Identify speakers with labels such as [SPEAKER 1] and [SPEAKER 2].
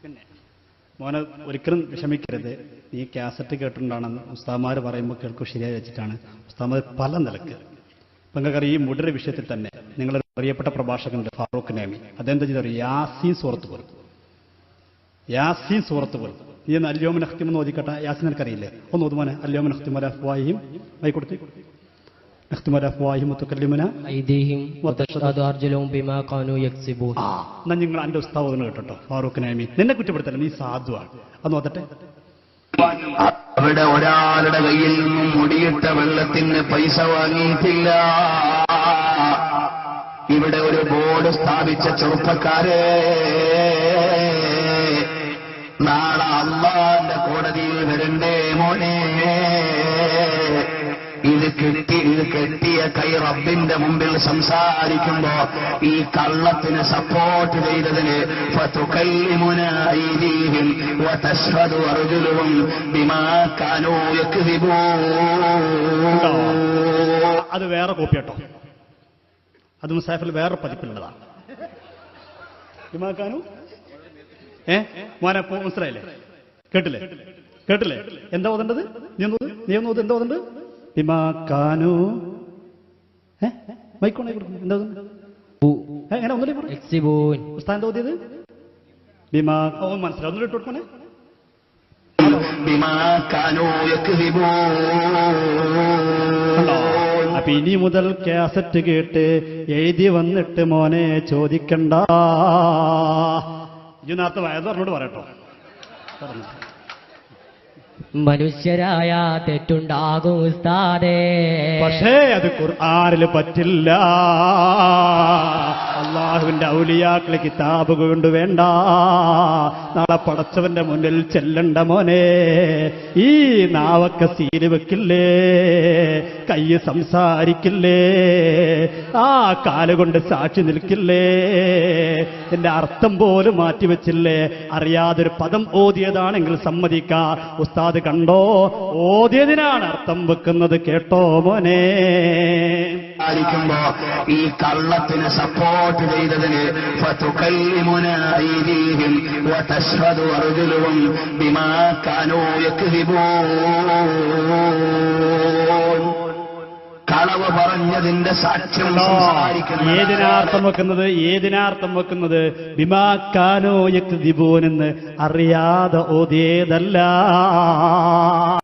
[SPEAKER 1] പിന്നെ മോനെ ഒരിക്കലും വിഷമിക്കരുത്. നീ കാസറ്റ് കേട്ടിട്ടുണ്ടാണെന്ന് ഉസ്താദ്മാർ പറയുമ്പോൾ കേൾക്കും ശരിയായി വെച്ചിട്ടാണ്. ഉസ്താദ്മാർ പല നിലക്ക് ഇപ്പം നിങ്ങൾക്കറിയാം, ഈ മുടര വിഷയത്തിൽ തന്നെ നിങ്ങളുടെ പ്രിയപ്പെട്ട പ്രഭാഷകനുണ്ട് ഫാറൂഖ് നൈമി. അതെന്താ ചെയ്തു? യാസീൻ സൂറത്ത് പോലും, യാസീൻ സൂറത്ത് പോലും നീ ഒന്ന് അല്യോമിൻ അഖ്തിമെന്ന് ഓതിക്കട്ടെ. യാസീൻ നിനക്കറിയില്ലേ? ഒന്ന് ഓതുമോനെ. അല്യോമിൻ അഖ്തിമു അലാ അഫ്വാഹിഹിം മൈ കൊടുത്തി അഖ്തിമു അലാ അഫ്വാഹിഹിം വതുകല്ലിമുനാ
[SPEAKER 2] ഐദീഹിം വതഷ്ഹദു അർജുലുഹും ബിമാ കാനൂ യക്സിബൂൻ.
[SPEAKER 1] എന്നാ നിങ്ങൾ എൻ്റെ ഉസ്താദ് ഒന്ന് കേട്ടോ. ഫാറൂഖ് നൈമി നിന്നെ കുറ്റപ്പെടുത്തല്ല, നീ സാധുവാണ്. അത് നോക്കട്ടെ.
[SPEAKER 3] അവിടെ ഒരാളുടെ കയ്യിൽ നിന്നും മുടിയിട്ട വെള്ളത്തിന് പൈസ വാങ്ങിയിട്ടില്ല. ഇവിടെ ഒരു ബോർഡ് സ്ഥാപിച്ച ചെറുപ്പക്കാരെ, നാളെ അള്ളാന്റെ കോടതിയിൽ വരണ്ടേ മോനെ? ഇത് കെട്ടിയ കൈ റബ്ബിന്റെ മുമ്പിൽ സംസാരിക്കുമ്പോ ഈ കള്ളത്തിന് സപ്പോർട്ട് ചെയ്തതിന് ഫതുകല്ലിമുനാ ഐദീഹിം വതശ്ഹദു അർജുലുഹും ബിമാ കാനൂ യക്ദിബൂൻ.
[SPEAKER 1] അത് വേറെ കോപ്പി കേട്ടോ, അത് മുസാഫിൽ വേറെ പതിപ്പിലുള്ളതാണ്. ബിമാ കാനൂ മോനെ മനസ്സിലായില്ലേ? കേട്ടില്ലേ? കേട്ടില്ലേ? എന്താ ഓതേണ്ടത്? നീ ഒന്ന് എന്താ ഓതേണ്ടത്? ബിമാക്കാനു മൈക്കോണേ കൊടുക്കുന്നു. എന്താ എങ്ങനെ ഒന്നുകൂടി ഉസ്താദ് ഓതിയത്? ബിമാ മനസ്സിലാവും. ഒന്നുകൂടി ഇട്ട് കൊടുക്കണേ. അപ്പൊ ഇനി മുതൽ കാസറ്റ് കേട്ട് എഴുതി വന്നിട്ട് മോനെ ചോദിക്കണ്ട. ഈ നേരത്തെ വയസ്സറിനോട് പറയട്ടോ.
[SPEAKER 2] മനുഷ്യരായ തെറ്റുണ്ടാകും ഉസ്താദേ,
[SPEAKER 1] പക്ഷേ അത് ഖുർആനിൽ പറ്റില്ല. അള്ളാഹുവിന്റെ ഔലിയാക്കളെ കിതാബ് കൊണ്ട് വേണ്ട. നാളെ പടച്ചവന്റെ മുന്നിൽ ചെല്ലണ്ട മോനെ. ഈ നാവൊക്കെ സീല് വെക്കില്ലേ, കൈ സംസാരിക്കില്ലേ, ആ കാലുകൊണ്ട് സാക്ഷി നിൽക്കില്ലേ, ഇതിന്റെ അർത്ഥം പോലും മാറ്റിവെച്ചില്ലേ. അറിയാതൊരു പദം ഓതിയതാണെങ്കിൽ സമ്മതിക്കാ. ഉസ്താദ് കണ്ടോ, ഓതിയതിനാണ് അർത്ഥം വെക്കുന്നത്. കേട്ടോ മോനെ?
[SPEAKER 3] ഈ കള്ളത്തിന് സപ്പോർട്ട് ചെയ്തതിന് ഫതുകല്ലിമുനാ ഐദീഹിം വതശ്ഹദു അർജുലുഹും ബിമാ കാനൂ യക്ദിബൂൻ. കളവ് പറഞ്ഞതിന്റെ സാക്ഷ്യം സംസാരിക്കുന്നു.
[SPEAKER 1] ഏതിനാർത്ഥം വെക്കുന്നത്? ബിമാ കാനൂ യക്ദിബൂൻ എന്ന് അറിയാതെ ഓതിയതല്ല.